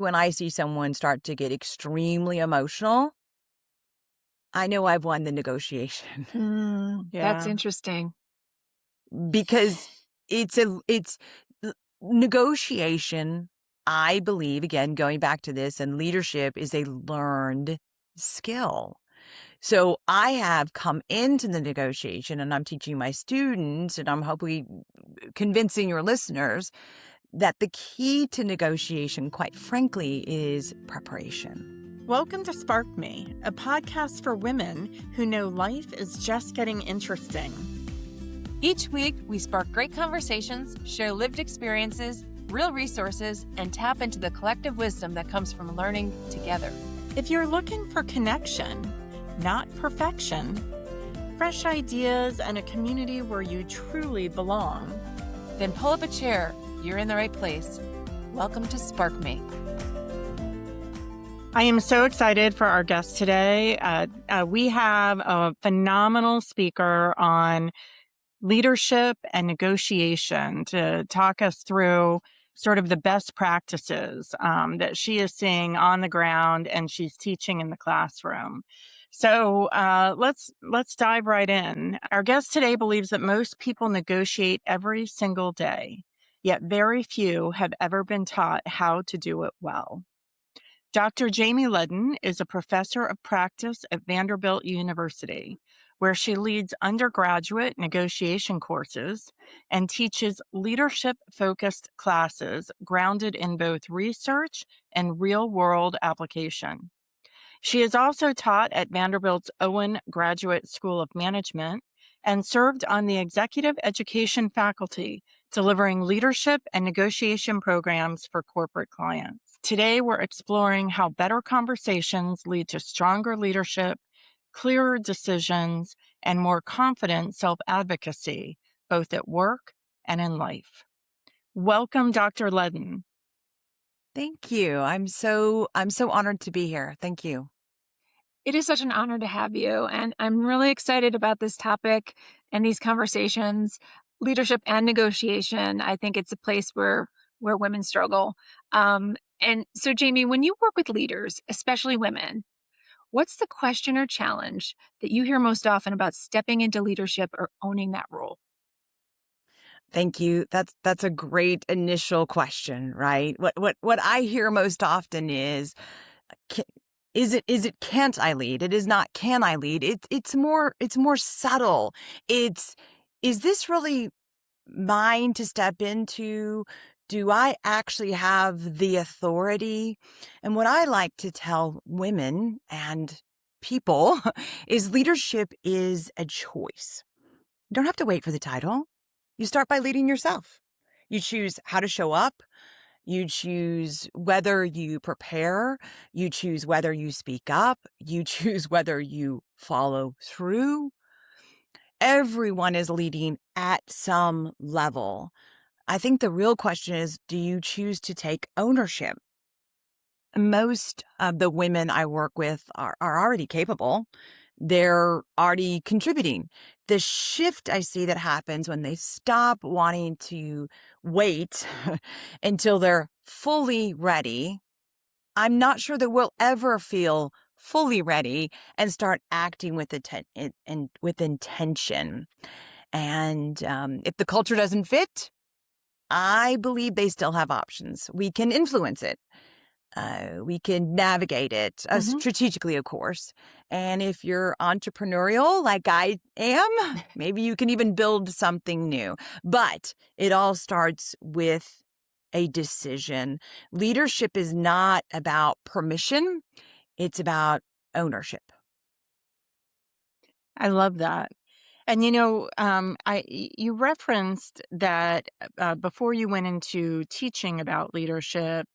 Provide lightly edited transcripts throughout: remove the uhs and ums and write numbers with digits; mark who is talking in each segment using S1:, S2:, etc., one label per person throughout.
S1: when I see someone start to get extremely emotional, I know I've won the negotiation.
S2: That's
S1: Yeah.
S2: interesting.
S1: Because it's negotiation, I believe, again, going back to this, and leadership is a learned skill. So I have come into the negotiation and I'm teaching my students, and I'm hopefully convincing your listeners that the key to negotiation, quite frankly, is preparation.
S3: Welcome to Spark Me, a podcast for women who know life is just getting interesting.
S4: Each week, we spark great conversations, share lived experiences, real resources, and tap into the collective wisdom that comes from learning together.
S3: If you're looking for connection, not perfection, fresh ideas, and a community where you truly belong,
S4: then pull up a chair. You're in the right place. Welcome to Spark Me.
S3: I am so excited for our guest today. We have a phenomenal speaker on leadership and negotiation to talk us through sort of the best practices that she is seeing on the ground and she's teaching in the classroom. So let's dive right in. Our guest today believes that most people negotiate every single day, yet very few have ever been taught how to do it well. Dr. Jamie Leddin is a professor of practice at Vanderbilt University, where she leads undergraduate negotiation courses and teaches leadership-focused classes grounded in both research and real-world application. She has also taught at Vanderbilt's Owen Graduate School of Management and served on the executive education faculty, delivering leadership and negotiation programs for corporate clients. Today, we're exploring how better conversations lead to stronger leadership, clearer decisions, and more confident self-advocacy, both at work and in life. Welcome, Dr. Leddin.
S1: Thank you. I'm so honored to be here. Thank you.
S2: It is such an honor to have you, and I'm really excited about this topic and these conversations, leadership and negotiation. I think it's a place where women struggle. And so, Jamie, when you work with leaders, especially women, what's the question or challenge that you hear most often about stepping into leadership or owning that role?
S1: Thank you. That's a great initial question, right? What I hear most often is, ca- is it can't I lead? It is not can I lead? It's more subtle. It's, is this really mine to step into? Do I actually have the authority? And what I like to tell women and people is leadership is a choice. You don't have to wait for the title. You start by leading yourself. You choose how to show up. You choose whether you prepare. You choose whether you speak up. You choose whether you follow through. Everyone is leading at some level. I think the real question is, do you choose to take ownership? Most of the women I work with are already capable. They're already contributing. The shift I see that happens when they stop wanting to wait until they're fully ready. I'm not sure that we'll ever feel fully ready and start acting with with intention. And if the culture doesn't fit, I believe they still have options. We can influence it. We can navigate it strategically, of course. And if you're entrepreneurial like I am, maybe you can even build something new. But it all starts with a decision. Leadership is not about permission. It's about ownership.
S3: I love that. And you referenced that before you went into teaching about leadership,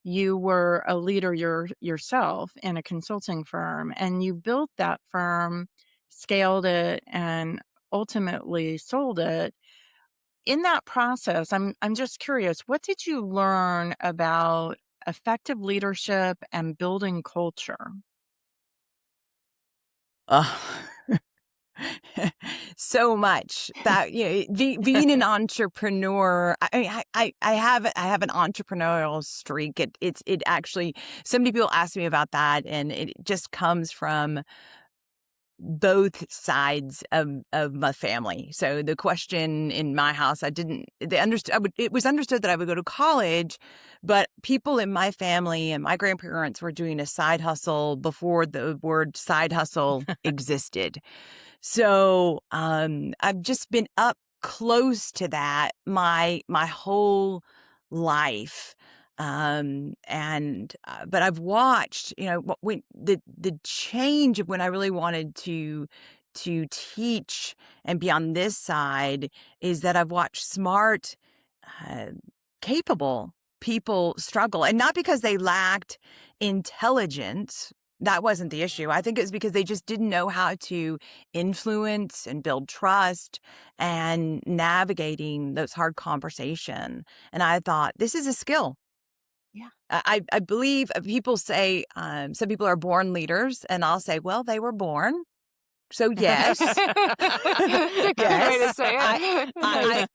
S3: you were a leader yourself in a consulting firm, and you built that firm, scaled it, and ultimately sold it. In that process, I'm just curious, what did you learn about effective leadership and building culture?
S1: Uh, so much that, being an entrepreneur, I have an entrepreneurial streak. It actually, so many people ask me about that, and it just comes from both sides of my family. So the question in my house, it was understood that I would go to college, but people in my family and my grandparents were doing a side hustle before the word side hustle existed. So I've just been up close to that my whole life. But I've watched, when the change of when I really wanted to teach and be on this side is that I've watched smart, uh, capable people struggle, and not because they lacked intelligence. That wasn't the issue. I think it was because they just didn't know how to influence and build trust and navigating those hard conversation. And I thought, this is a skill.
S2: Yeah.
S1: I believe people say, some people are born leaders, and I'll say, well, they were born. So yes.
S2: That's a good way to say it.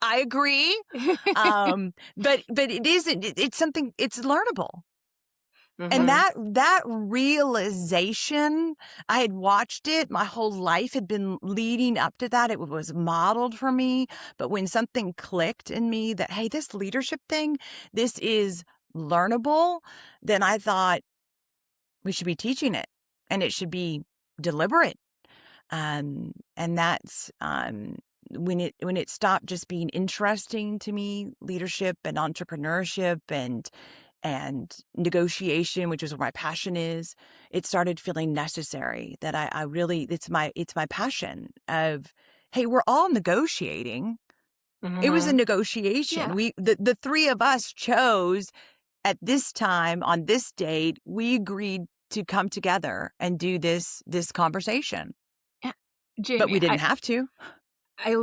S1: I agree. But it isn't, it's something, it's learnable. And that realization, I had watched it. My whole life had been leading up to that. It was modeled for me. But when something clicked in me that, hey, this leadership thing, this is learnable, then I thought we should be teaching it, and it should be deliberate. And that's when it stopped just being interesting to me, leadership and entrepreneurship and negotiation, which is where my passion is. It started feeling necessary, that I really, it's my passion of, hey, we're all negotiating. It was a negotiation.
S2: Yeah.
S1: The three of us chose at this time on this date, we agreed to come together and do this conversation.
S2: Jamie,
S1: But we didn't have to.
S2: I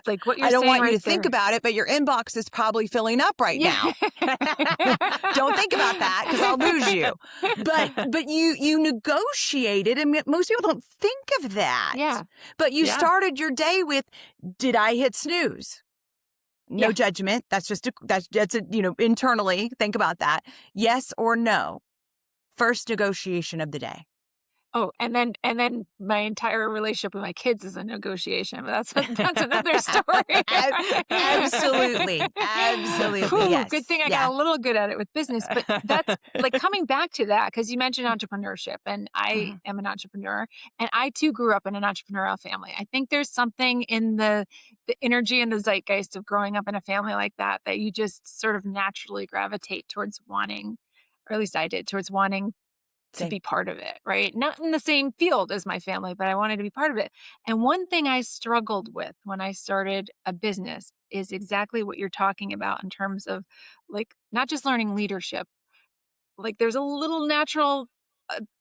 S2: like what you're
S1: I don't
S2: saying
S1: want you
S2: right
S1: to think
S2: there.
S1: about it, but your inbox is probably filling up right now. Don't think about that, because I'll lose you. But you negotiated, and most people don't think of that.
S2: Yeah.
S1: But you
S2: Yeah.
S1: started your day with, did I hit snooze? No
S2: Yeah.
S1: judgment. That's internally think about that. Yes or no. First negotiation of the day.
S2: Oh, and then my entire relationship with my kids is a negotiation. But that's another story.
S1: Absolutely.
S2: Whew,
S1: Yes.
S2: good thing I
S1: Yeah.
S2: got a little good at it with business. But that's like coming back to that, because you mentioned entrepreneurship, and I am an entrepreneur, and I too grew up in an entrepreneurial family. I think there's something in the energy and the zeitgeist of growing up in a family like that you just sort of naturally gravitate towards wanting, or at least I did, towards wanting to
S1: Same.
S2: be part of it, right? Not in the same field as my family, but I wanted to be part of it. And one thing I struggled with when I started a business is exactly what you're talking about, in terms of like not just learning leadership. Like there's a little natural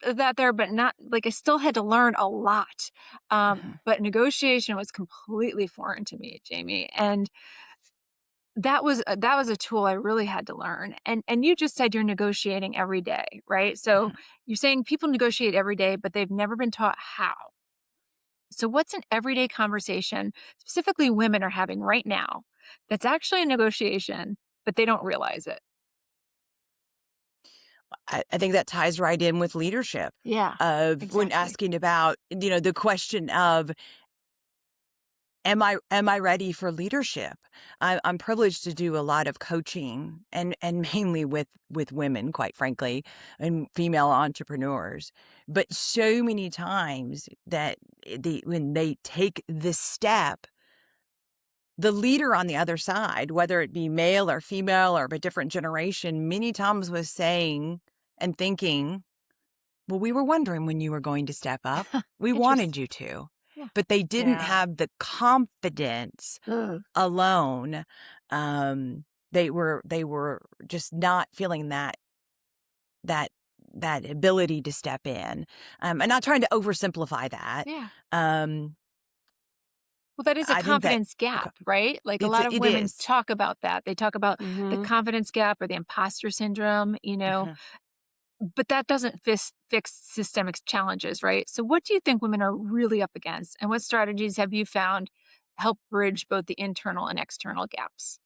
S2: that there, but not like I still had to learn a lot. But negotiation was completely foreign to me, Jamie. And that was a tool I really had to learn. And you just said you're negotiating every day, right? So you're saying people negotiate every day, but they've never been taught how. So what's an everyday conversation specifically women are having right now that's actually a negotiation, but they don't realize it?
S1: I think that ties right in with leadership.
S2: Yeah,
S1: When
S2: exactly.
S1: asking about, the question of, am I ready for leadership? I'm privileged to do a lot of coaching, and mainly with women, quite frankly, and female entrepreneurs. But so many times that when they take this step, the leader on the other side, whether it be male or female or of a different generation, many times was saying and thinking, well, we were wondering when you were going to step up. We wanted you to.
S2: Yeah.
S1: But they didn't
S3: Yeah.
S1: have the confidence
S2: Ugh.
S1: alone. They were just not feeling that ability to step in. And not trying to oversimplify that.
S2: Yeah.
S1: Um,
S2: Well, that is a
S1: I think that
S2: confidence gap, right? Like a lot of
S1: it
S2: women
S1: is.
S2: talk about that. They talk about the confidence gap or the imposter syndrome, but that doesn't fix systemic challenges, right? So what do you think women are really up against? And what strategies have you found help bridge both the internal and external gaps.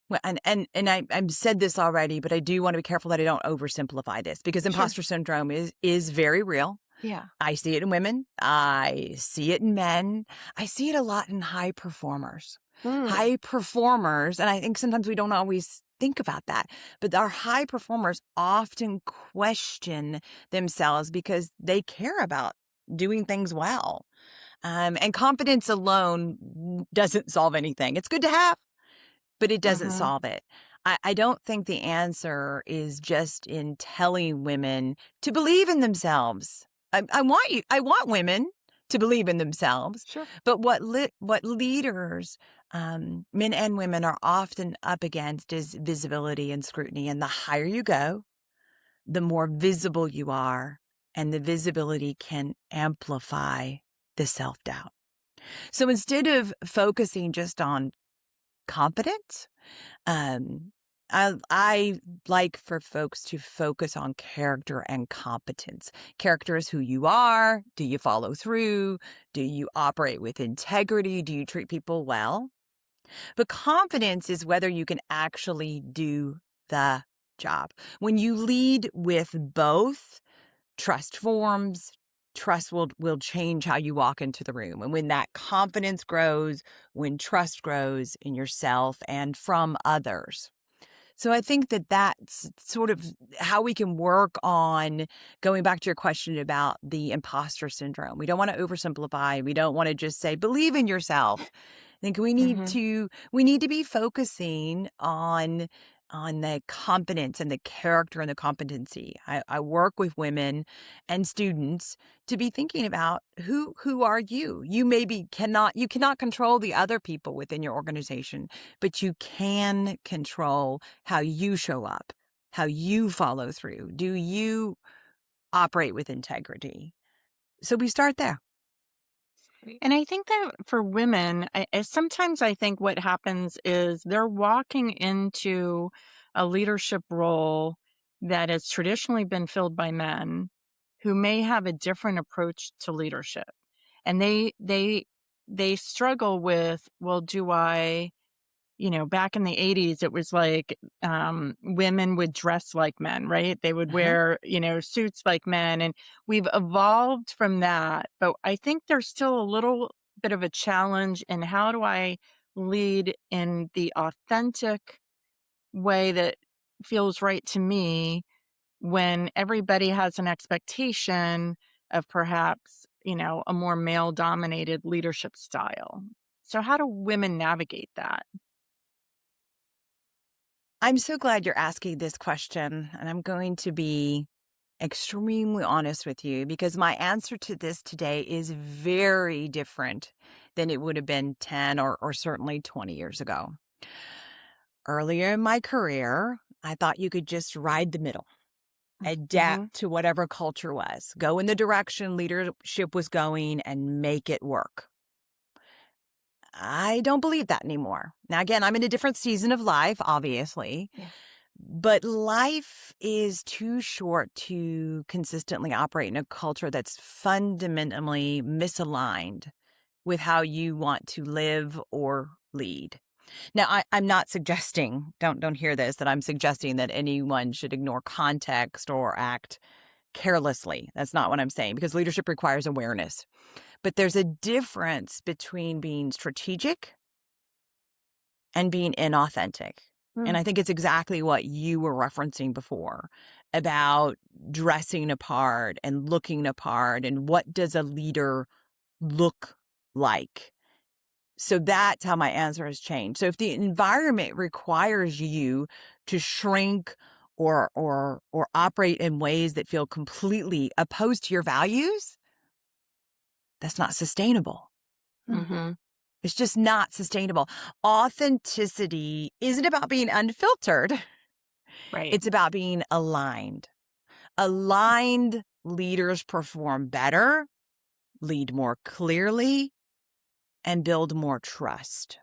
S1: Well, I've said this already, but I do want to be careful that I don't oversimplify this because
S2: Sure.
S1: imposter syndrome is very real.
S2: Yeah.
S1: I see it in women. I see it in men. I see it a lot in high performers.
S2: Mm.
S1: High performers, and I think sometimes we don't always think about that, but our high performers often question themselves because they care about doing things well. And confidence alone doesn't solve anything. It's good to have, but it doesn't
S2: Mm-hmm.
S1: solve it. I don't think the answer is just in telling women to believe in themselves. I want women to believe in themselves,
S2: Sure.
S1: but what leaders, men and women, are often up against is visibility and scrutiny. And the higher you go, the more visible you are, and the visibility can amplify the self-doubt. So instead of focusing just on competence, um, I like for folks to focus on character and competence. Character is who you are. Do you follow through? Do you operate with integrity? Do you treat people well? But confidence is whether you can actually do the job. When you lead with both, trust forms. Trust will change how you walk into the room. And when that confidence grows, when trust grows in yourself and from others. So I think that that's sort of how we can work on going back to your question about the imposter syndrome. We don't want to oversimplify. We don't want to just say, believe in yourself. I think
S2: Mm-hmm.
S1: we need to be focusing on the competence and the character and the competency. I work with women and students to be thinking about who are you? You cannot control the other people within your organization, but you can control how you show up, how you follow through. Do you operate with integrity? So we start there.
S3: And I think that for women, sometimes I think what happens is they're walking into a leadership role that has traditionally been filled by men who may have a different approach to leadership. And they struggle with, well, do I, back in the 80s, it was like women would dress like men, right? They would
S1: Uh-huh.
S3: wear, suits like men. And we've evolved from that. But I think there's still a little bit of a challenge in how do I lead in the authentic way that feels right to me when everybody has an expectation of perhaps, a more male dominated leadership style. So, how do women navigate that?
S1: I'm so glad you're asking this question, and I'm going to be extremely honest with you because my answer to this today is very different than it would have been 10 or certainly 20 years ago. Earlier in my career, I thought you could just ride the middle,
S3: Mm-hmm.
S1: adapt to whatever culture was, go in the direction leadership was going, and make it work. I don't believe that anymore. Now, again, I'm in a different season of life, obviously,
S2: Yeah.
S1: but life is too short to consistently operate in a culture that's fundamentally misaligned with how you want to live or lead. Now, I'm not suggesting, don't hear this, that I'm suggesting that anyone should ignore context or act carelessly. That's not what I'm saying, because leadership requires awareness. But there's a difference between being strategic and being inauthentic. And
S2: Mm.
S1: I think it's exactly what you were referencing before about dressing apart and looking apart and what does a leader look like. So that's how my answer has changed. So if the environment requires you to shrink or operate in ways that feel completely opposed to your values, that's not sustainable.
S2: Mm.
S3: Mm-hmm.
S1: It's just not sustainable. Authenticity isn't about being unfiltered.
S3: Right.
S1: It's about being aligned. Aligned leaders perform better, lead more clearly, and build more trust.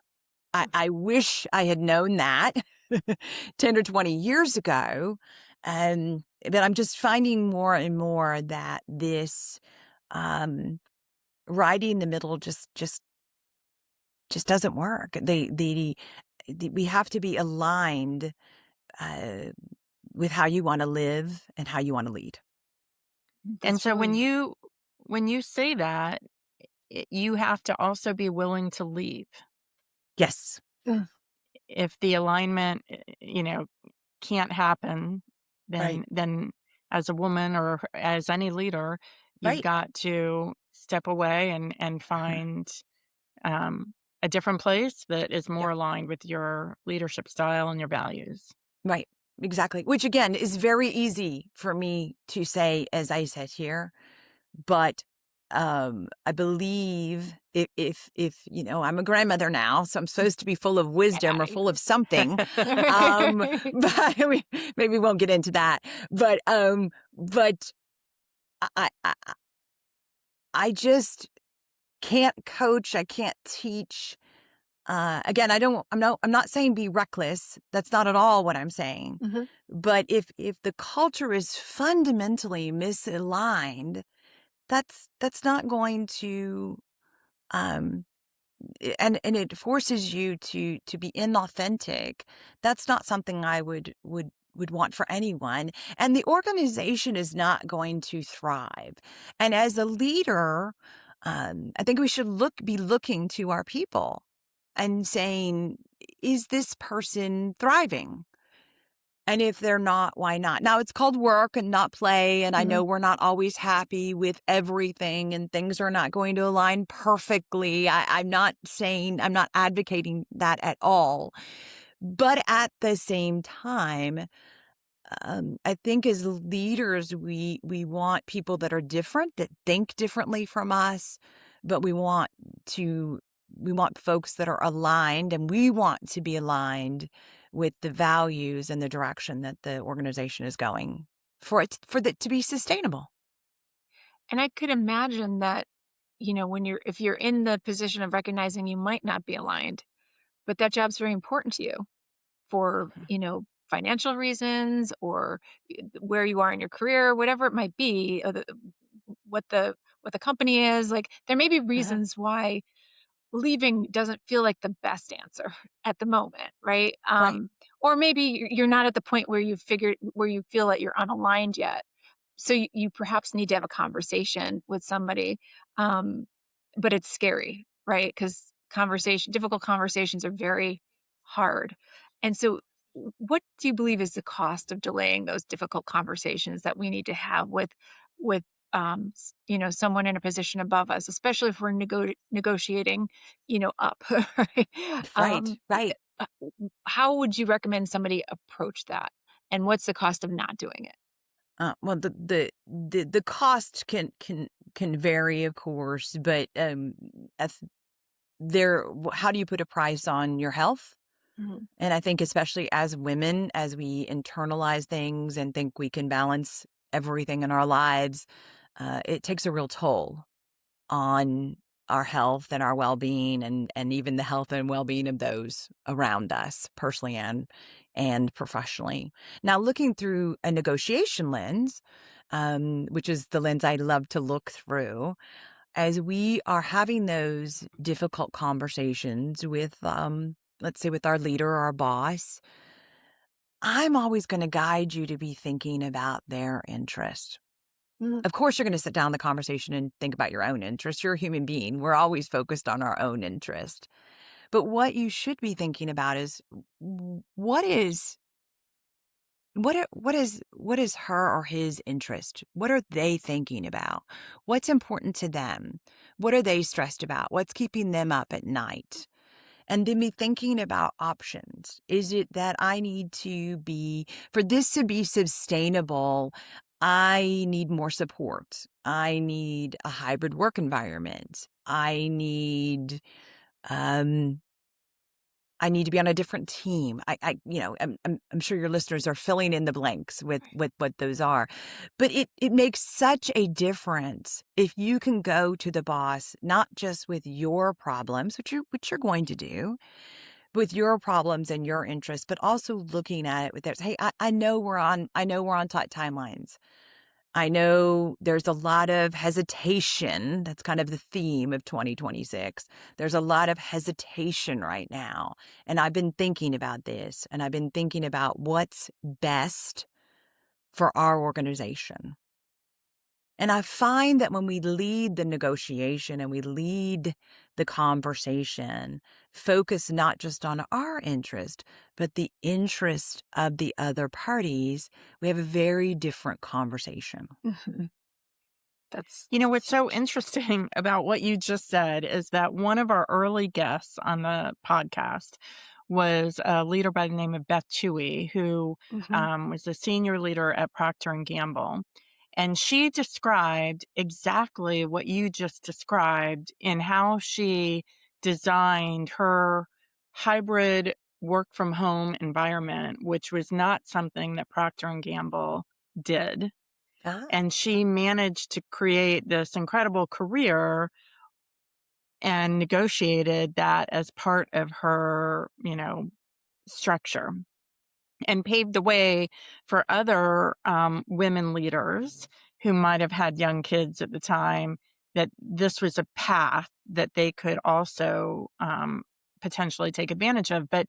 S1: I wish I had known that 10 or 20 years ago. But I'm just finding more and more that this riding the middle just just doesn't work. We have to be aligned uh, with how you want to live and how you want to lead.
S3: And
S4: That's
S3: so when
S4: really
S3: you say that, you have to also be willing to leave.
S1: Yes,
S4: Ugh,
S3: If the alignment, can't happen,
S1: right,
S3: then as a woman or as any leader, you've
S1: right,
S3: got to step away and find a different place that is more
S1: yep,
S3: aligned with your leadership style and your values.
S1: right, exactly. Which again is very easy for me to say as I sit here, but I believe if I'm a grandmother now, so I'm supposed to be full of wisdom or
S2: Yeah.
S1: full of something. But maybe we won't get into that. But I I I just can't coach. I can't teach. Again, I'm not saying be reckless. That's not at all what I'm saying.
S4: mhm.
S1: But if the culture is fundamentally misaligned, that's not going to um and it forces you to be inauthentic. That's not something I would want for anyone, and the organization is not going to thrive. And as a leader, I think we should be looking to our people and saying, is this person thriving? And if they're not, why not? Now, it's called work and not play. And I know
S4: Mhm.
S1: we're not always happy with everything and things are not going to align perfectly. I'm not advocating that at all. But at the same time, I think as leaders, we want people that are different, that think differently from us, but to we want folks that are aligned, and we want to be aligned with the values and the direction that the organization is going for it to be sustainable.
S2: And I could imagine that, if you're in the position of recognizing you might not be aligned, but that job's very important to you for, financial reasons or where you are in your career, whatever it might be, what the what the company is. Like there may be
S1: Uh-huh.
S2: reasons why leaving doesn't feel like the best answer at the moment, right?
S1: Right.
S2: Or maybe you're not at the point where you feel that you're unaligned yet. So you perhaps need to have a conversation with somebody, um, but it's scary, right? Because difficult conversations are very hard. And so, what do you believe is the cost of delaying those difficult conversations that we need to have with someone in a position above us, especially if we're negotiating, up, right?
S1: Right. Right.
S2: Uh, how would you recommend somebody approach that? And what's the cost of not doing it?
S1: Well, the cost can vary, of course, but if how do you put a price on your health?
S2: Mhm.
S1: And I think especially as women, as we internalize things and think we can balance everything in our lives, it takes a real toll on our health and our well-being and even the health and well-being of those around us, personally and professionally. Now, looking through a negotiation lens, which is the lens I love to look through, as we are having those difficult conversations with, let's say, with our leader or our boss, I'm always going to guide you to be thinking about their interest.
S4: Mhm.
S1: Of course, you're going to sit down in the conversation and think about your own interest. You're a human being. We're always focused on our own interest. But what you should be thinking about is what is her or his interest? What are they thinking about? What's important to them? What are they stressed about? What's keeping them up at night? And then be thinking about options. Is it that I need for this to be sustainable, I need more support. I need a hybrid work environment. Um, I need to be on a different team. I'm sure your listeners are filling in the blanks with what those are, but it makes such a difference if you can go to the boss not just with your problems, which you're going to do, with your problems and your interests, but also looking at it with theirs. Hey, I know we're on tight timelines. I know there's a lot of hesitation. That's kind of the theme of 2026. There's a lot of hesitation right now. And I've been thinking about this, and I've been thinking about what's best for our organization. And I find that when we lead the negotiation and we lead the conversation, focus not just on our interest, but the interest of the other parties, we have a very different conversation.
S2: Mhm. That's
S3: What's so interesting about what you just said is that one of our early guests on the podcast was a leader by the name of Beth Chewy, who was a senior leader at Procter & Gamble. And she described exactly what you just described in how she designed her hybrid work from home environment, which was not something that Procter & Gamble did. And she managed to create this incredible career and negotiated that as part of her, structure, and paved the way for other women leaders who might have had young kids at the time, that this was a path that they could also potentially take advantage of. But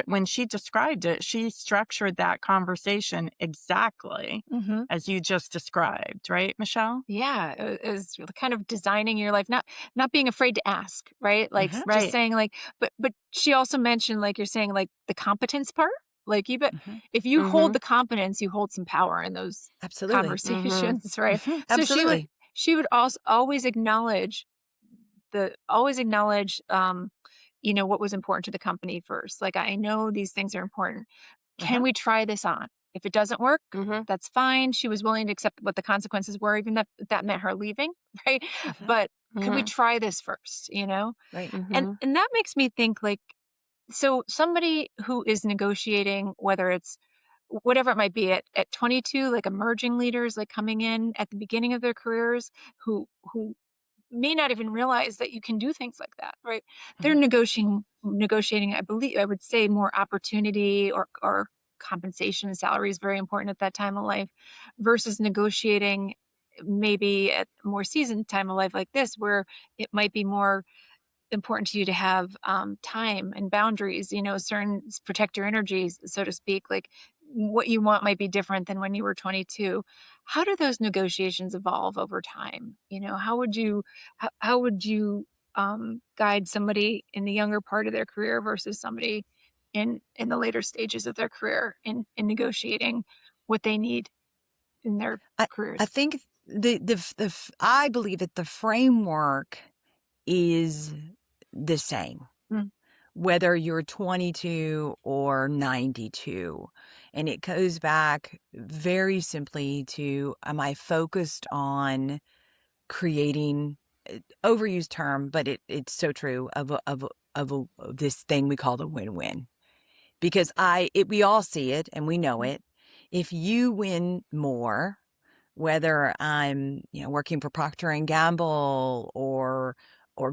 S3: when she described it, she structured that conversation exactly
S2: Mhm.
S3: as you just described, right, Michele?
S2: Yeah, is kind of designing your life, not being afraid to ask, right? Like
S1: Mhm.
S2: just
S3: Right.
S2: saying like, but she also mentioned, like you're saying, like the competence part. Like you bet
S1: Mhm.
S2: if you hold
S3: Mm-hmm.
S2: the competence, you hold some power in those
S1: Absolutely.
S3: Mm-hmm.
S2: conversations, right?
S1: Mhm.
S2: So
S1: Absolutely.
S2: she would also always acknowledge what was important to the company first. Like, I know these things are important. Can
S1: Uh-huh.
S2: we try this on? If it doesn't work,
S3: Mm-hmm.
S2: that's fine. She was willing to accept what the consequences were, even if that meant her leaving, right?
S1: Mhm.
S2: But can we
S3: Mm-hmm.
S2: try this first,
S1: Right.
S3: Mm-hmm.
S2: And that makes me think, like, so somebody who is negotiating, whether it's whatever it might be at 22, like emerging leaders, like coming in at the beginning of their careers, who may not even realize that you can do things like that, right? They're
S1: Mhm.
S2: negotiating, I would say, more opportunity or compensation and salary is very important at that time of life, versus negotiating maybe at a more seasoned time of life like this, where it might be more important to you to have time and boundaries, certain protect your energies, so to speak. Like what you want might be different than when you were 22. How do those negotiations evolve over time? How would you guide somebody in the younger part of their career versus somebody in the later stages of their career in negotiating what they need in their
S1: I I
S2: careers?
S1: think I believe that the framework is the same,
S2: Mm.
S1: whether you're 22 or 92. And it goes back very simply to, am I focused on creating, overused term, but it's so true, of this thing we call the win-win. Because we all see it and we know it. If you win more, whether I'm, working for Procter and Gamble or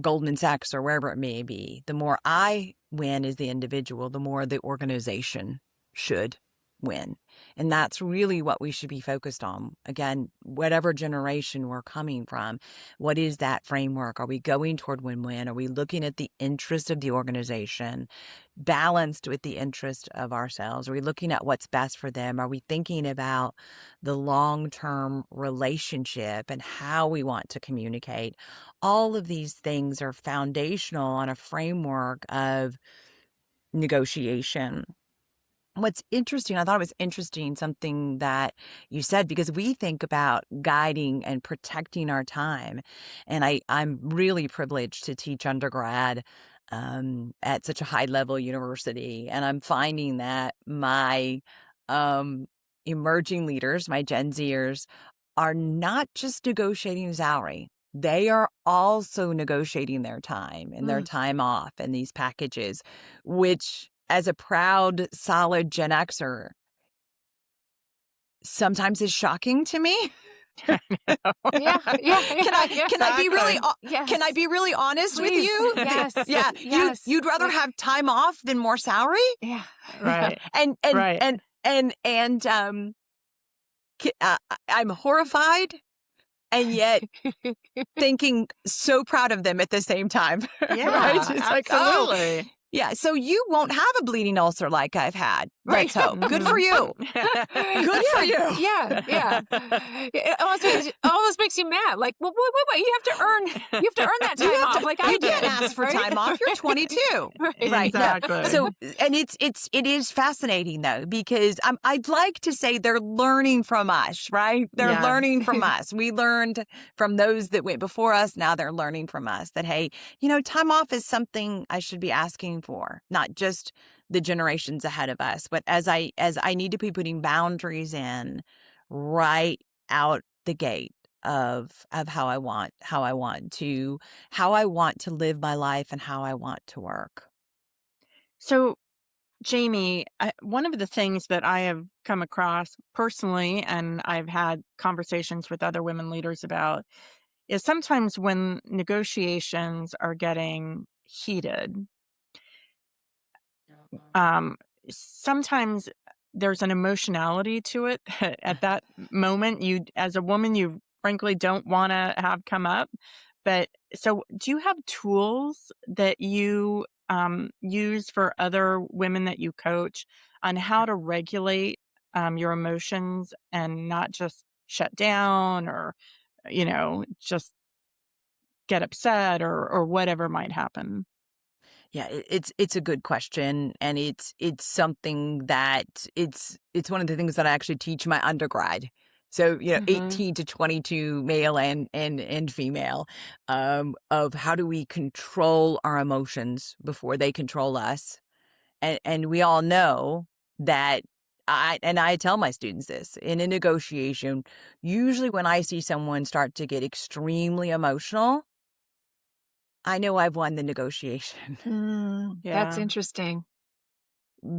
S1: Goldman Sachs or wherever it may be, the more I win as the individual, the more the organization should win. And that's really what we should be focused on. Again, whatever generation we're coming from, what is that framework? Are we going toward win-win? Are we looking at the interest of the organization balanced with the interest of ourselves? Are we looking at what's best for them? Are we thinking about the long-term relationship and how we want to communicate? All of these things are foundational on a framework of negotiation. What's interesting, I thought it was interesting, something that you said, because we think about guiding and protecting our time. And I'm really privileged to teach undergrad at such a high level university. And I'm finding that my um, emerging leaders, my Gen Zers, are not just negotiating salary. They are also negotiating their time and their time off and these packages, which, as a proud, solid Gen Xer, sometimes is shocking to me.
S2: Yeah, yeah,
S1: Can
S2: yeah,
S1: I
S2: yeah.
S1: can I be really
S2: Yes.
S1: can I be really honest with
S2: Please.
S1: you?
S2: Yes.
S1: Yeah,
S2: Yes.
S1: you'd rather
S2: Like,
S1: have time off than more salary?
S2: yeah.
S3: Right.
S1: And
S3: Right.
S1: I'm horrified and yet thinking so proud of them at the same time.
S3: Yeah,
S1: Right? It's like, oh,
S3: absolutely.
S1: yeah. So you won't have a bleeding ulcer like I've had. Let's hope. Good for you. Good for you.
S2: Yeah. It almost makes you mad. Like, well, wait. You have to earn that time off. Like I
S1: You
S2: did.
S1: can't ask for
S2: right?
S1: time off. You're 22.
S2: Right.
S1: Right. No.
S3: Exactly.
S1: So, and it is fascinating though, because I'd like to say they're learning from us, right? They're
S3: Yeah.
S1: learning from us. We learned from those that went before us. Now they're learning from us that, hey, time off is something I should be asking for, not just the generations ahead of us, but as I need to be putting boundaries in right out the gate of how I want to live my life and how I want to work.
S3: So, Jamie, one of the things that I have come across personally, and I've had conversations with other women leaders about, is sometimes when negotiations are getting heated, um, sometimes there's an emotionality to it at that moment. You, as a woman, you frankly don't want to have come up. But so, do you have tools that you use for other women that you coach on how to regulate your emotions and not just shut down or, just get upset or whatever might happen?
S1: Yeah, it's a good question, and it's something that it's one of the things that I actually teach my undergrad. So,
S3: Mm-hmm.
S1: 18 to 22 male and female, of how do we control our emotions before they control us. And we all know that I tell my students this in a negotiation, usually when I see someone start to get extremely emotional, I know I've won the negotiation.
S2: That's
S3: Yeah.
S2: interesting.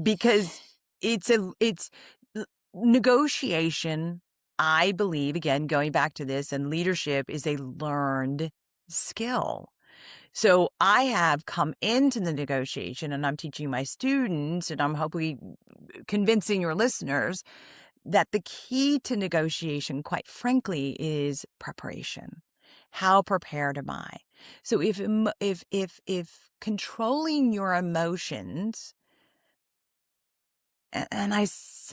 S1: Because it's negotiation, I believe, again, going back to this, and leadership is a learned skill. So I have come into the negotiation and I'm teaching my students, and I'm hopefully convincing your listeners that the key to negotiation, quite frankly, is preparation. How prepared am I? So if controlling your emotions, and I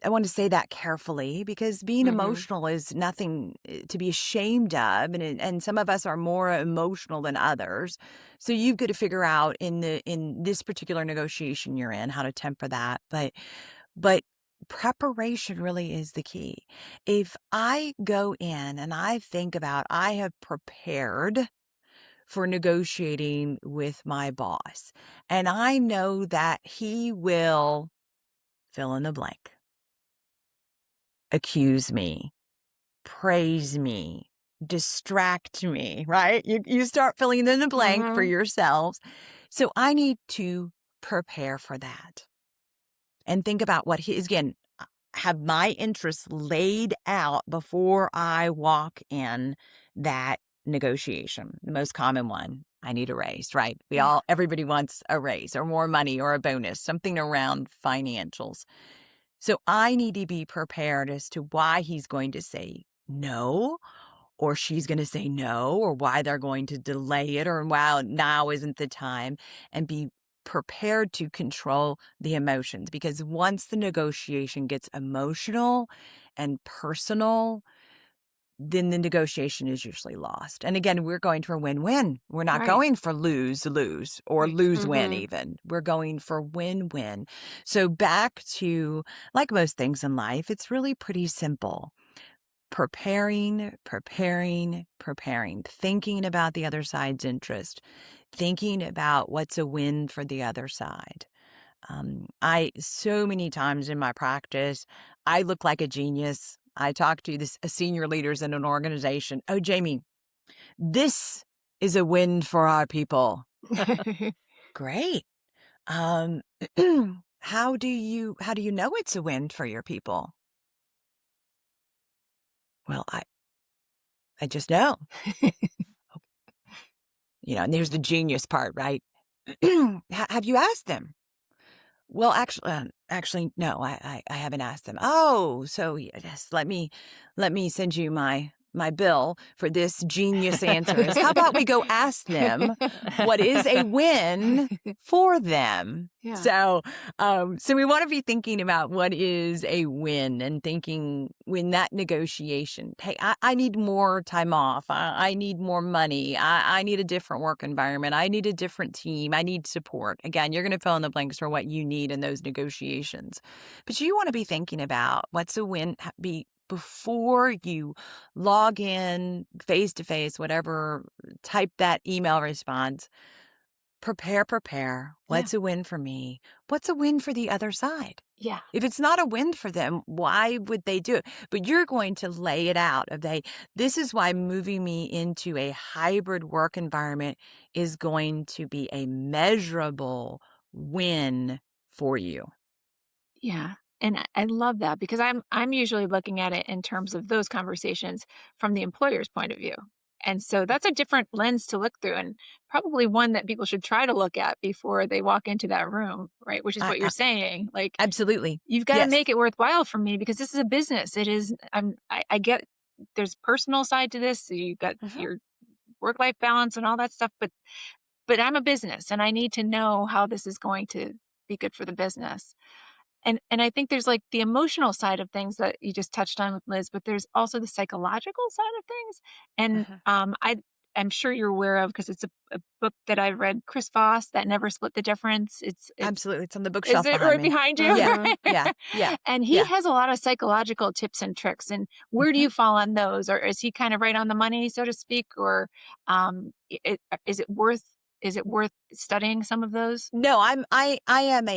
S1: want to say that carefully, because being
S3: Mm-hmm.
S1: emotional is nothing to be ashamed of, and some of us are more emotional than others. So you've got to figure out in this particular negotiation you're in how to temper that. But preparation really is the key. If I go in and I think about I have prepared for negotiating with my boss, and I know that he will fill in the blank, accuse me, praise me, distract me, right? You start filling in the blank for
S3: Mm-hmm.
S1: yourselves. So I need to prepare for that and think about what again, have my interests laid out before I walk in that negotiation. The most common one, I need a raise, right? Everybody wants a raise or more money or a bonus, something around financials. So I need to be prepared as to why he's going to say no, or she's going to say no, or why they're going to delay it, or wow, now isn't the time, and be prepared to control the emotions. Because once the negotiation gets emotional and personal, then the negotiation is usually lost. And again, we're going for win-win. We're not
S2: Right.
S1: going for lose-lose or
S2: Right.
S1: lose-win
S3: Mhm.
S1: even. We're going for win-win. So back to, like most things in life, it's really pretty simple. Preparing, thinking about the other side's interest, thinking about what's a win for the other side. So many times in my practice, I look like a genius. I talk to senior leaders in an organization. Oh, Jamie, this is a win for our people. Great. Um, how do you know it's a win for your people? Well, I just know. And there's the genius part, right? Have you asked them? Well, actually, no, I haven't asked them. Oh, so yes, let me send you my bill for this genius answers. How about we go ask them what is a win for them?
S2: Yeah.
S1: So we want to be thinking about what is a win and thinking when that negotiation, hey, I need more time off. I need more money. I need a different work environment. I need a different team. I need support. Again, you're going to fill in the blanks for what you need in those negotiations. But you want to be thinking about what's a win before you log in face to face, whatever, type that email response. Prepare. What's a win for me? What's a win for the other side?
S2: Yeah.
S1: If it's not a win for them, why would they do it? But you're going to lay it out of this is why moving me into a hybrid work environment is going to be a measurable win for you.
S2: Yeah. And I love that because I'm usually looking at it in terms of those conversations from the employer's point of view. And so that's a different lens to look through and probably one that people should try to look at before they walk into that room, right? Which is what you're saying. Like,
S1: Absolutely.
S2: you've got to
S1: Yes.
S2: make it worthwhile for me because this is a business. It is, I get there's personal side to this. So you've got your work-life balance and all that stuff, but I'm a business and I need to know how this is going to be good for the business. And I think there's like the emotional side of things that you just touched on with Liz, but there's also the psychological side of things. And I'm sure you're aware of because it's a book that I read, Chris Voss, That Never Split the Difference. It's
S1: Absolutely. It's on the
S2: is
S1: bookshelf
S2: it
S1: behind
S2: right
S1: me.
S2: behind you?
S1: Yeah.
S2: And he
S1: Yeah.
S2: has a lot of psychological tips and tricks. And where do you fall on those? Or is he kind of right on the money, so to speak? Or is it worth studying some of those?
S1: No, I am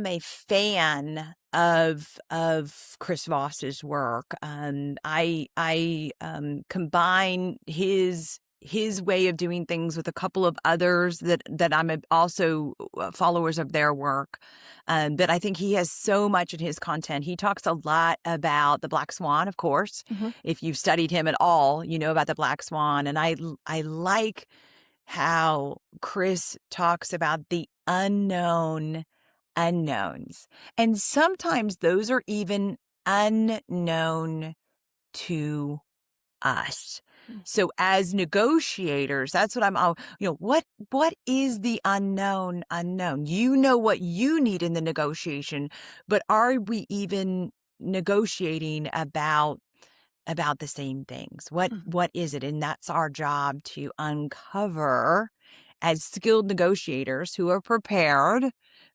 S1: a fan of Chris Voss's work. I combine his way of doing things with a couple of others that I'm also followers of their work. But I think he has so much in his content. He talks a lot about the black swan, of course. If you've studied him at all, you know about the black swan. And I like how Chris talks about the unknown unknowns. And sometimes those are even unknown to us. So as negotiators, that's what what is the unknown unknown? You know what you need in the negotiation, but are we even negotiating about the same things? What is it? And that's our job to uncover as skilled negotiators who are prepared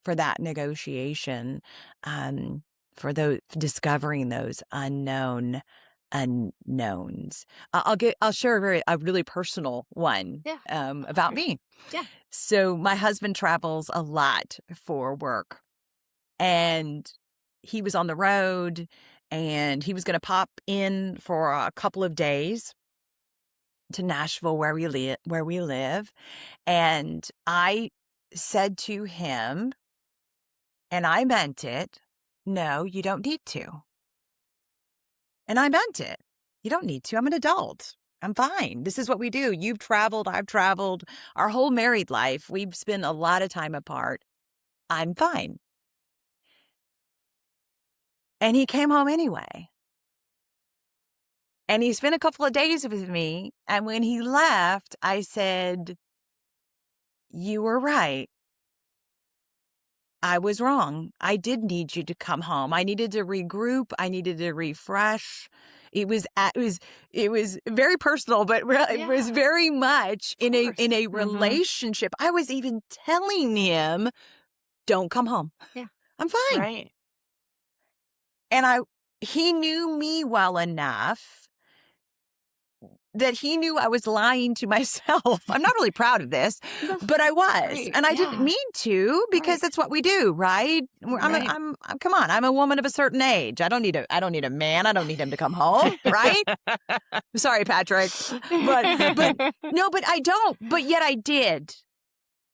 S1: for that negotiation, for those discovering those unknown unknowns. I'll share a really personal one about me.
S2: Yeah.
S1: So my husband travels a lot for work, and he was on the road, and he was going to pop in for a couple of days to Nashville where we live. And I said to him, and I meant it, no, you don't need to. And I meant it. You don't need to. I'm an adult. I'm fine. This is what we do. You've traveled. I've traveled. Our whole married life, we've spent a lot of time apart. I'm fine. And he came home anyway. And he spent a couple of days with me. And when he left, I said, you were right. I was wrong. I did need you to come home. I needed to regroup. I needed to refresh. It was very personal, but it was very much in a relationship. I was even telling him, don't come home.
S2: Yeah.
S1: I'm fine.
S3: Right.
S1: And he knew me well enough that he knew I was lying to myself. I'm not really proud of this, but I was.
S2: Right.
S1: And I didn't mean to, because that's what we do, right? I'm come on, I'm a woman of a certain age. I don't need a man. I don't need him to come home, right? Sorry, Patrick. But no, but I don't. But yet I did.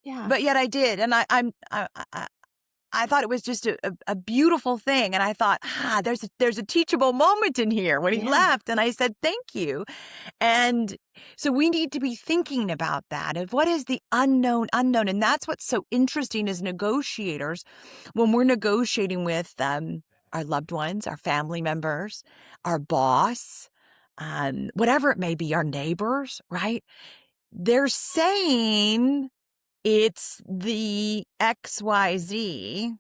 S2: Yeah.
S1: But yet I did. And I thought it was just a beautiful thing. And I thought, there's a teachable moment in here when he left. And I said, thank you. And so we need to be thinking about that of what is the unknown. And that's what's so interesting as negotiators when we're negotiating with our loved ones, our family members, our boss, whatever it may be, our neighbors, right? They're saying it's the XYZ.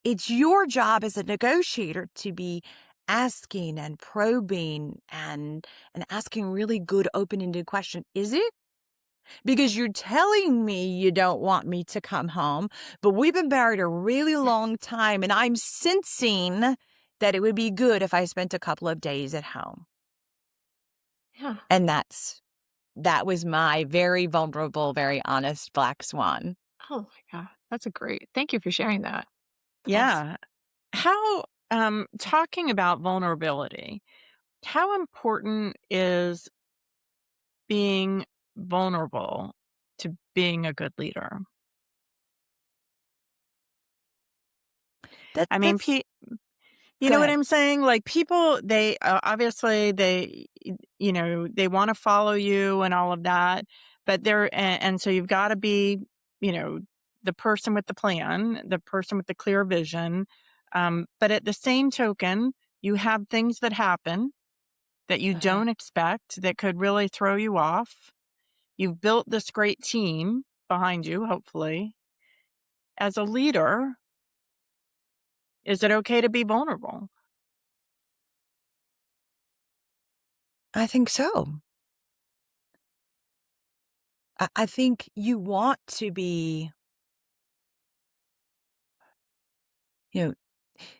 S1: It's your job as a negotiator to be asking and probing and asking really good open-ended question. Is it? Because you're telling me you don't want me to come home, but we've been married a really long time and I'm sensing that it would be good if I spent a couple of days at home.
S2: Yeah.
S1: And that was my very vulnerable, very honest black swan.
S2: Oh my God. That's a great. Thank you for sharing that.
S3: Yeah. How, talking about vulnerability, how important is being vulnerable to being a good leader? I mean, you know what I'm saying? Like people, they obviously they want to follow you and all of that, but and so you've got to be, the person with the plan, the person with the clear vision. But at the same token, you have things that happen that you don't expect that could really throw you off. You've built this great team behind you, hopefully. As a leader, is it okay to be vulnerable?
S1: I think so. I think you want to be,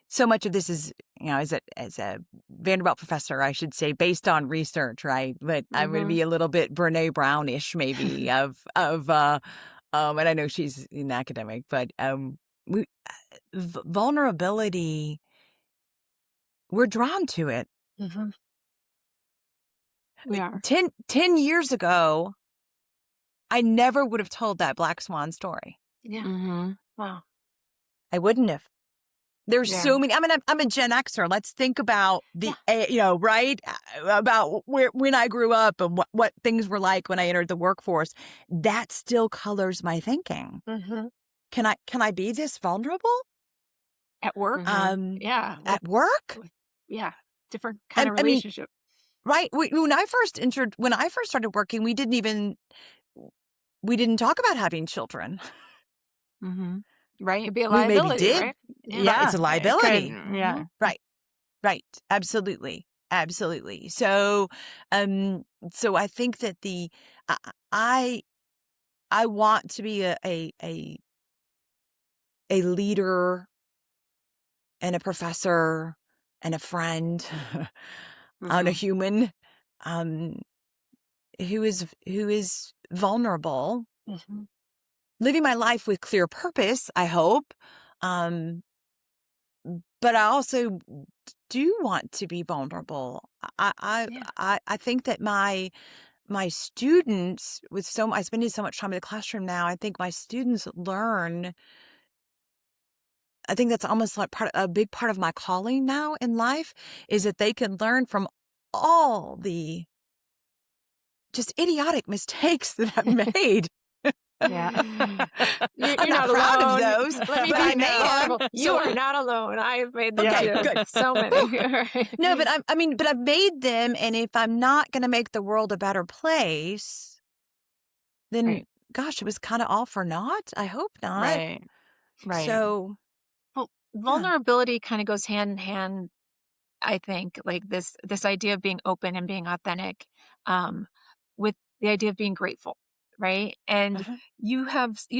S1: so much of this is, as a Vanderbilt professor, I should say, based on research, right? But I'm going to be a little bit Brene Brownish, maybe and I know she's an academic, but vulnerability, we're drawn to it.
S2: We are.
S1: 10 years ago, I never would have told that black swan story.
S2: Yeah. Wow.
S1: I wouldn't have. There's so many. I mean, I'm a Gen Xer. Let's think about right? About when I grew up and what things were like when I entered the workforce. That still colors my thinking. Can I be this vulnerable
S2: At work? Yeah.
S1: At work?
S2: Yeah. Different kind of relationship.
S1: Right. When I first started working, we didn't talk about having children.
S2: Right. It'd be a liability,
S1: We maybe did.
S2: Right?
S1: Yeah. It's a liability.
S3: Yeah.
S1: Right. Absolutely. So, so I think that I want to be a leader and a professor and a friend and a human, who is vulnerable, living my life with clear purpose, I hope. But I also do want to be vulnerable. I think that my students, I spending so much time in the classroom now, I think my students learn. I think that's almost like a big part of my calling now in life is that they can learn from all the just idiotic mistakes that I've made.
S3: Yeah.
S1: I'm not proud of those.
S2: Let me
S1: but
S2: be
S1: I made them.
S2: You are not alone. I have made them
S1: Okay,
S2: too.
S1: good.
S2: So many.
S1: No, but but I've made them, and if I'm not going to make the world a better place, then gosh, it was kind of all for naught. I hope not.
S3: Right.
S1: So,
S2: well, vulnerability kind of goes hand in hand. I think like this idea of being open and being authentic, with the idea of being grateful. Right. And you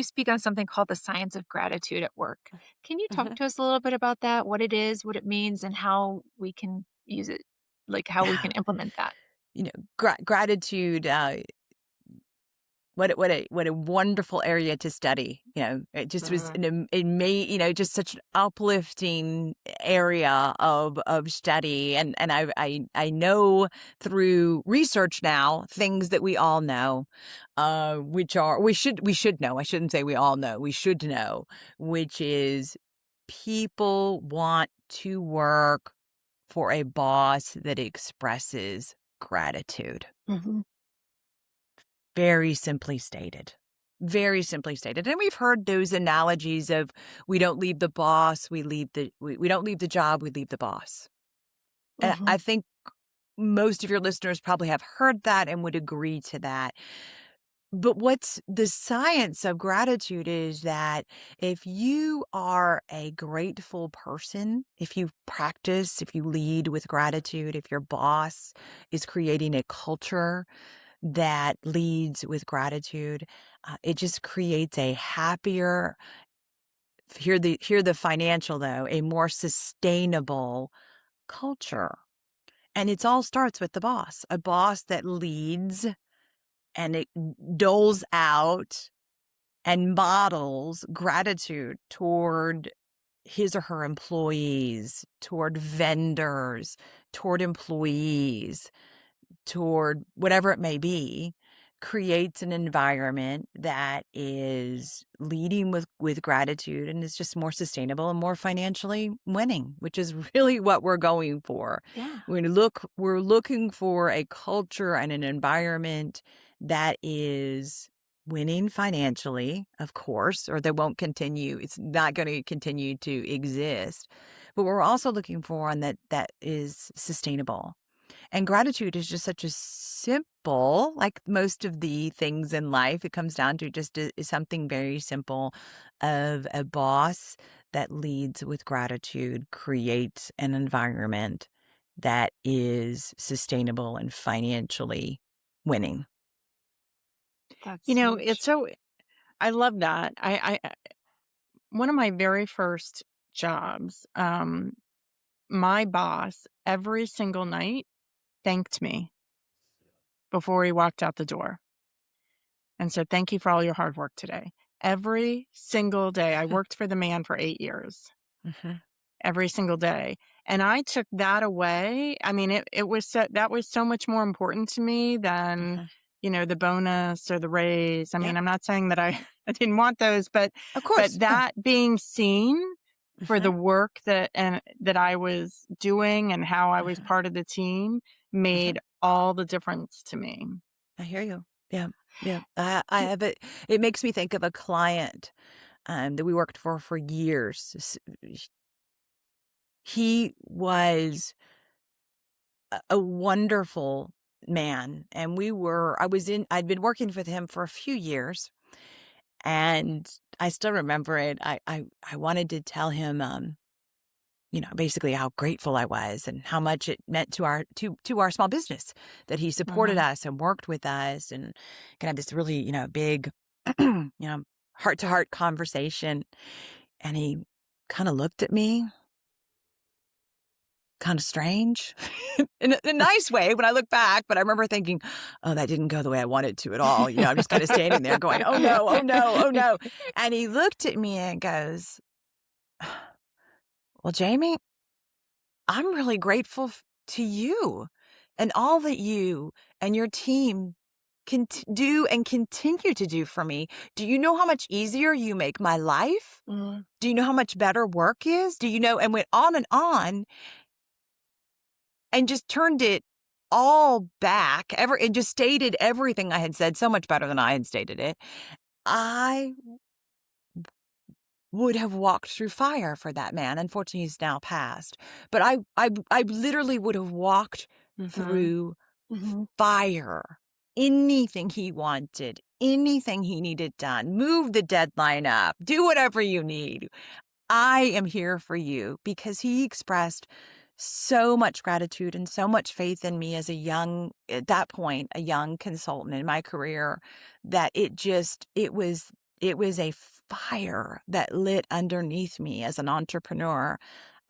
S2: speak on something called the science of gratitude at work. Can you talk to us a little bit about that, what it is, what it means, and how we can use it, like how we can implement that?
S1: gratitude, what a wonderful area to study. It just was it made just such an uplifting area of study, and I know through research now things that we all know, which are we should know. I shouldn't say we all know. We should know, which is people want to work for a boss that expresses gratitude.
S2: Mhm.
S1: Very simply stated. Very simply stated. And we've heard those analogies of we don't leave the boss, we don't leave the job, we leave the boss. And I
S2: Mhm.
S1: think most of your listeners probably have heard that and would agree to that. But what's the science of gratitude is that if you are a grateful person, if you practice, if you lead with gratitude, if your boss is creating a culture that leads with gratitude, it just creates a happier, hear the financial though, a more sustainable culture. And it all starts with the boss, a boss that leads and it doles out and models gratitude toward his or her employees, toward vendors, toward employees, toward whatever it may be, creates an environment that is leading with gratitude and is just more sustainable and more financially winning, which is really what we're going for.
S2: Yeah.
S1: We're looking for a culture and an environment that is winning financially, of course, or they won't continue. It's not going to continue to exist. But we're also looking for one that is sustainable. And gratitude is just such a simple, like most of the things in life, it comes down to just is something very simple of a boss that leads with gratitude, creates an environment that is sustainable and financially winning.
S2: That's
S3: You know,
S2: huge.
S3: I love that. One of my very first jobs, my boss every single night thanked me before he walked out the door and said, "Thank you for all your hard work today." Every single day. I worked for the man for 8 years,
S1: Mhm.
S3: every single day. And I took that away. I mean, it was that was so much more important to me than,
S1: Mhm.
S3: the bonus or the raise. I mean,
S1: Yep.
S3: I'm not saying that I, I didn't want those, but
S1: Of course. Yeah.
S3: that being seen for the
S1: Mhm.
S3: work that I was doing and how I was
S1: Mhm.
S3: part of the team
S1: Mhm.
S3: made all the difference to me.
S1: I hear you. Yeah. Yeah. I have it. It makes me think of a client that we worked for years. He was a wonderful man, and I'd been working with him for a few years, and I still remember it. I wanted to tell him, basically how grateful I was and how much it meant to our small business that he supported
S3: Mhm.
S1: us and worked with us, and can have this really, big, heart to heart conversation. And he kind of looked at me kind of strange in a nice way when I look back. But I remember thinking, oh, that didn't go the way I wanted to at all. I'm just kind of standing there going, oh no, oh no, oh no. And he looked at me and goes, well, Jamie, I'm really grateful to you and all that you and your team can do and continue to do for me. Do you know how much easier you make my life?
S2: Mm.
S1: Do you know how much better work is? Do you know? And went on and just turned it all back. It just stated everything I had said so much better than I had stated it. I would have walked through fire for that man. Unfortunately, he's now passed. But I literally would have walked
S3: Mhm.
S1: through
S2: Mhm.
S1: fire. Anything he wanted, anything he needed done, move the deadline up, do whatever you need. I am here for you, because he expressed so much gratitude and so much faith in me at that point, a young consultant in my career, that it was a fire that lit underneath me as an entrepreneur.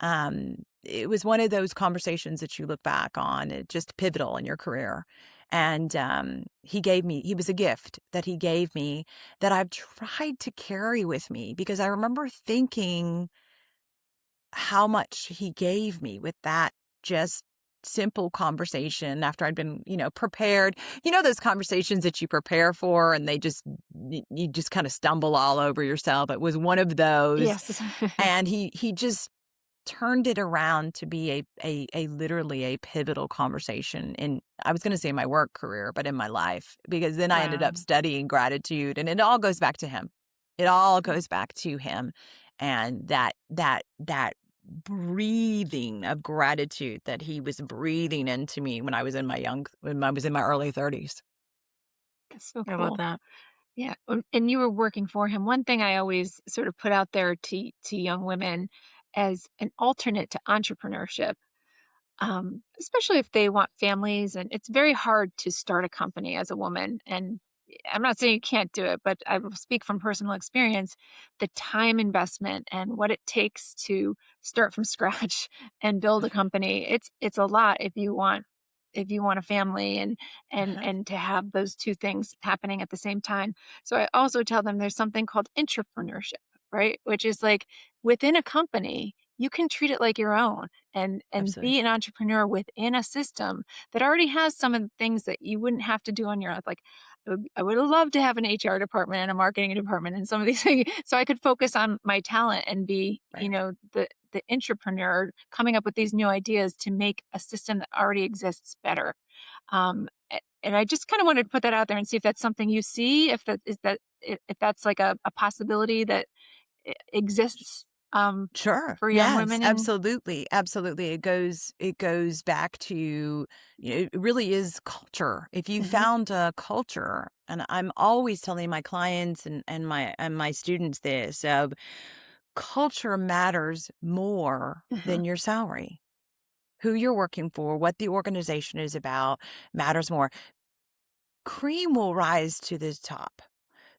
S1: It was one of those conversations that you look back on, it just pivotal in your career. And he was a gift that he gave me that I've tried to carry with me because I remember thinking how much he gave me with that just simple conversation after I'd been, prepared. Those conversations that you prepare for and you just kind of stumble all over yourself. It was one of those.
S2: Yes.
S1: And he just turned it around to be a literally a pivotal conversation in, I was going to say my work career, but in my life, because then I ended
S3: Wow.
S1: up studying gratitude, and it all goes back to him. It all goes back to him. And that breathing of gratitude that he was breathing into me when I was in my early 30s.
S2: That's so
S3: I love
S2: cool.
S3: that.
S2: Yeah, and you were working for him. One thing I always sort of put out there to young women as an alternate to entrepreneurship, especially if they want families, and it's very hard to start a company as a woman. And I'm not saying you can't do it, but I will speak from personal experience, the time investment and what it takes to start from scratch and build a company. It's a lot if you want a family and to have those two things happening at the same time. So I also tell them there's something called entrepreneurship, right? Which is like within a company, you can treat it like your own and
S1: Absolutely.
S2: be an entrepreneur within a system that already has some of the things that you wouldn't have to do on your own. Like I would love to have an HR department and a marketing department and some of these things so I could focus on my talent and be,
S1: Right.
S2: the entrepreneur coming up with these new ideas to make a system that already exists better. And I just kind of wanted to put that out there and see if that's something you see, if that's like a possibility that exists
S1: Sure.
S2: for young
S1: Yes,
S2: women in.
S1: absolutely. Absolutely. It goes back to, it really is culture. If you
S2: Mhm,
S1: found a culture, and I'm always telling my clients and my students this, culture matters more
S2: mhm,
S1: than your salary. Who you're working for, what the organization is about matters more. Cream will rise to the top.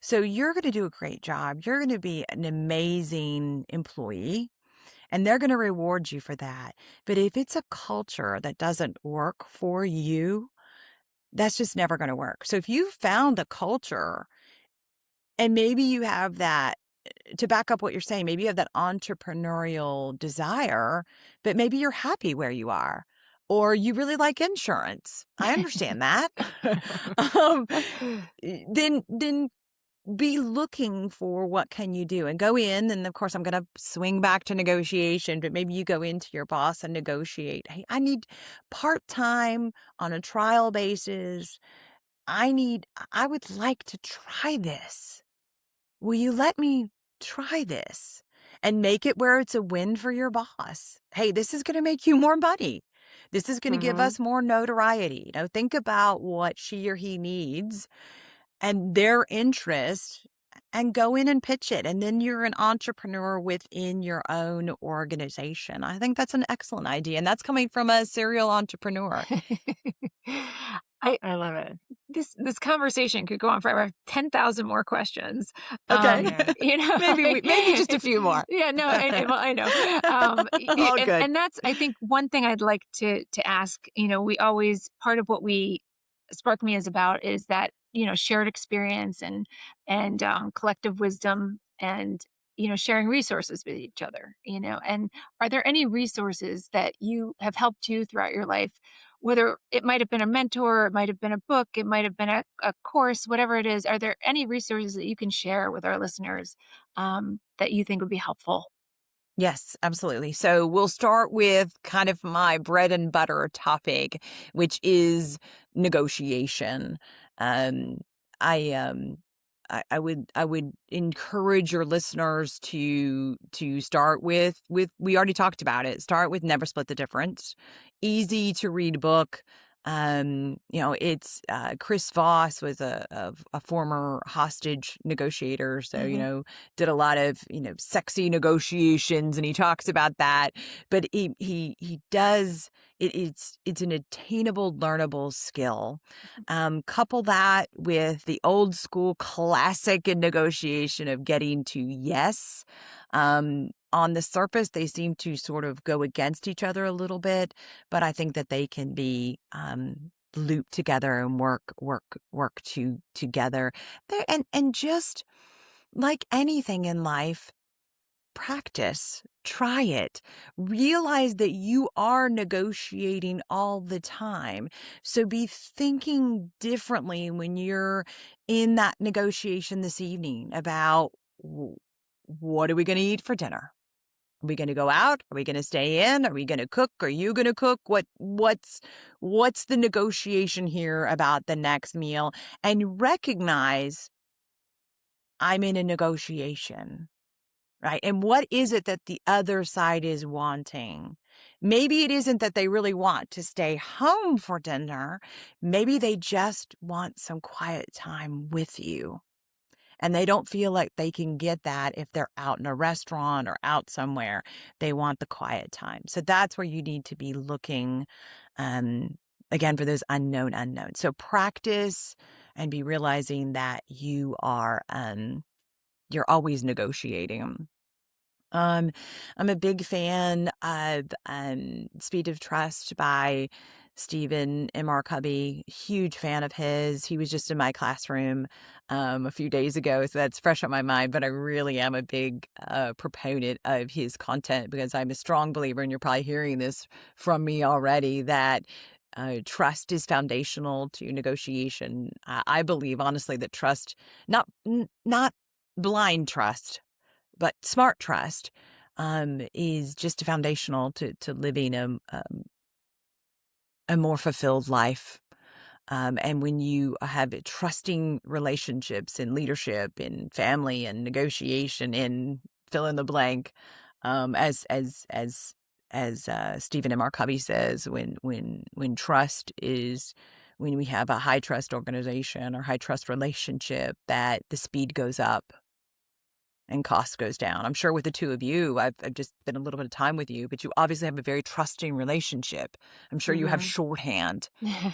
S1: So you're going to do a great job. You're going to be an amazing employee, and they're going to reward you for that. But if it's a culture that doesn't work for you, that's just never going to work. So if you found a culture, and maybe you have that, to back up what you're saying, maybe you have that entrepreneurial desire, but maybe you're happy where you are, or you really like insurance. I understand that. um, then be looking for what can you do, and go in. And of course, I'm going to swing back to negotiation, but maybe you go into your boss and negotiate. Hey, I need part-time on a trial basis. I would like to try this. Will you let me try this? And make it where it's a win for your boss. Hey, this is going to make you more money. This is going to give
S3: Mhm.
S1: us more notoriety. Think about what she or he needs and their interest, and go in and pitch it. And then you're an entrepreneur within your own organization. I think that's an excellent idea. And that's coming from a serial entrepreneur.
S2: I
S3: I love it.
S2: this conversation could go on forever. I have 10,000 more questions.
S1: Okay.
S3: Yeah.
S1: Maybe just a few more.
S2: Yeah, no, well, I know.
S1: All good.
S2: And that's, I think, one thing I'd like to ask. We always, part of what we Spark Me is about is that shared experience and collective wisdom and sharing resources with each other. And are there any resources that you have helped you throughout your life? Whether it might have been a mentor, it might have been a book, it might have been a course, whatever it is, are there any resources that you can share with our listeners that you think would be helpful?
S1: Yes, absolutely. So we'll start with kind of my bread and butter topic, which is negotiation. Um, I um, I would encourage your listeners to start with we already talked about it. Start with Never Split the Difference. Easy to read book. It's Chris Voss was a former hostage negotiator, so
S2: Hmm.
S1: did a lot of sexy negotiations, and he talks about that. But he does it's an attainable, learnable skill. Couple that with the old school classic in negotiation of getting to yes. on the surface, they seem to sort of go against each other a little bit, but I think that they can be looped together and work together. And just like anything in life, practice, try it, realize that you are negotiating all the time. So be thinking differently when you're in that negotiation this evening about what are we going to eat for dinner? Are we going to go out? Are we going to stay in? Are we going to cook? Are you going to cook? What's the negotiation here about the next meal? And recognize I'm in a negotiation. Right. And what is it that the other side is wanting? Maybe it isn't that they really want to stay home for dinner. Maybe they just want some quiet time with you. And they don't feel like they can get that if they're out in a restaurant or out somewhere. They want the quiet time. So that's where you need to be looking, again, for those unknown unknowns. So practice and be realizing that you're always negotiating. I'm a big fan of Speed of Trust by Stephen M.R. Covey. Huge fan of his. He was just in my classroom a few days ago, so that's fresh on my mind. But I really am a big proponent of his content because I'm a strong believer, and you're probably hearing this from me already, that trust is foundational to negotiation. I believe, honestly, that trust, not blind trust, but smart trust, is just foundational to living a more fulfilled life. And when you have trusting relationships in leadership, in family, and negotiation, in fill in the blank, as Stephen M.R. Covey says, when we have a high trust organization or high trust relationship, that the speed goes up and cost goes down. I'm sure with the two of you, I've just been a little bit of time with you, but you obviously have a very trusting relationship. I'm sure you have shorthand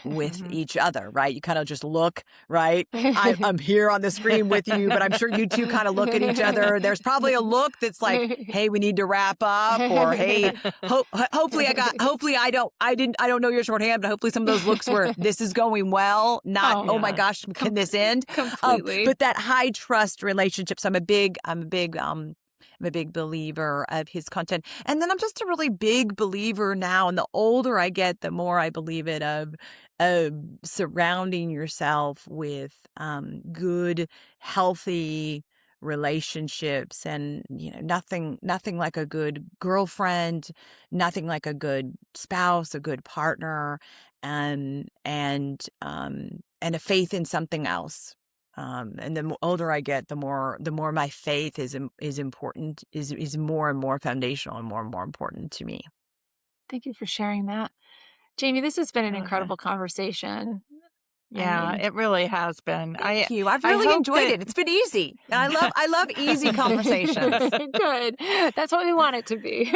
S1: with each other, right? You kind of just look, right? I'm here on the screen with you, but I'm sure you two kind of look at each other. There's probably a look that's like, hey, we need to wrap up, or hey, hopefully I don't know your shorthand, but hopefully some of those looks were, this is going well, not, oh my gosh, can this end?
S2: Completely.
S1: But that high trust relationship. So I'm a big believer of his content. And then I'm just a really big believer now, and the older I get, the more I believe it, of surrounding yourself with good, healthy relationships. And nothing like a good girlfriend, nothing like a good spouse, a good partner, and a faith in something else. And the older I get, the more my faith is important, is more and more foundational and more important to me.
S2: Thank you for sharing that. Jamie, this has been an incredible conversation.
S3: Yeah, it really has been.
S1: Thank you. I've really enjoyed it. It's been easy. And I love easy conversations.
S2: Good. That's what we want it to be.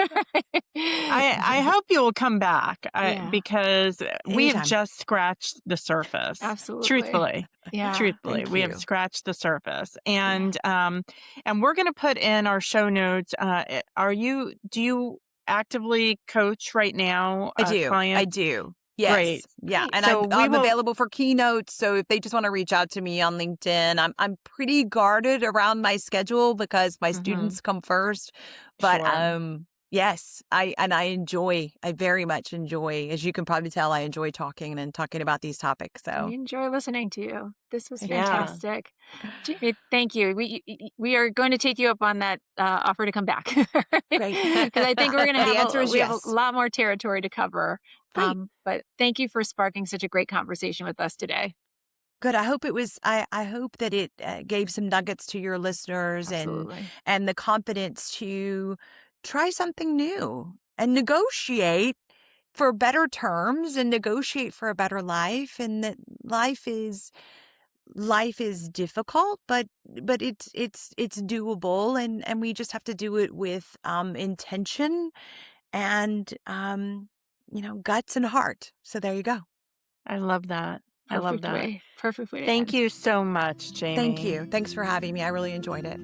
S3: I hope you will come back because we have
S1: Anytime.
S3: just scratched the surface.
S2: Absolutely.
S3: Truthfully.
S2: Yeah.
S3: Truthfully,
S1: Thank
S3: we
S1: you.
S3: have scratched the surface. And we're going to put in our show notes. Do you actively coach right now?
S1: I do. Yes.
S3: Great.
S1: Yeah. And
S3: So
S1: I'm available for keynotes. So if they just want to reach out to me on LinkedIn, I'm pretty guarded around my schedule because my students come first. But
S3: Sure.
S1: yes, I very much enjoy, as you can probably tell, I enjoy talking about these topics.
S2: I
S1: So
S2: enjoy listening to you. This was
S3: Yeah.
S2: fantastic. Jamie, thank you. We are going to take you up on that offer to come back.
S1: Great.
S2: Because I think we're going to
S1: The
S2: have
S1: answer is
S2: we have
S1: yes.
S2: a lot more territory to cover.
S1: Great.
S2: But thank you for sparking such a great conversation with us today.
S1: Good. I hope it was. I hope that it gave some nuggets to your listeners
S2: Absolutely.
S1: and the confidence to try something new and negotiate for better terms and negotiate for a better life. And that life is difficult, but it's doable, and we just have to do it with intention and guts and heart. So there you go.
S3: I love that. I love that.
S2: Perfect way.
S3: Thank you so much, Jamie.
S1: Thank you. Thanks for having me. I really enjoyed it.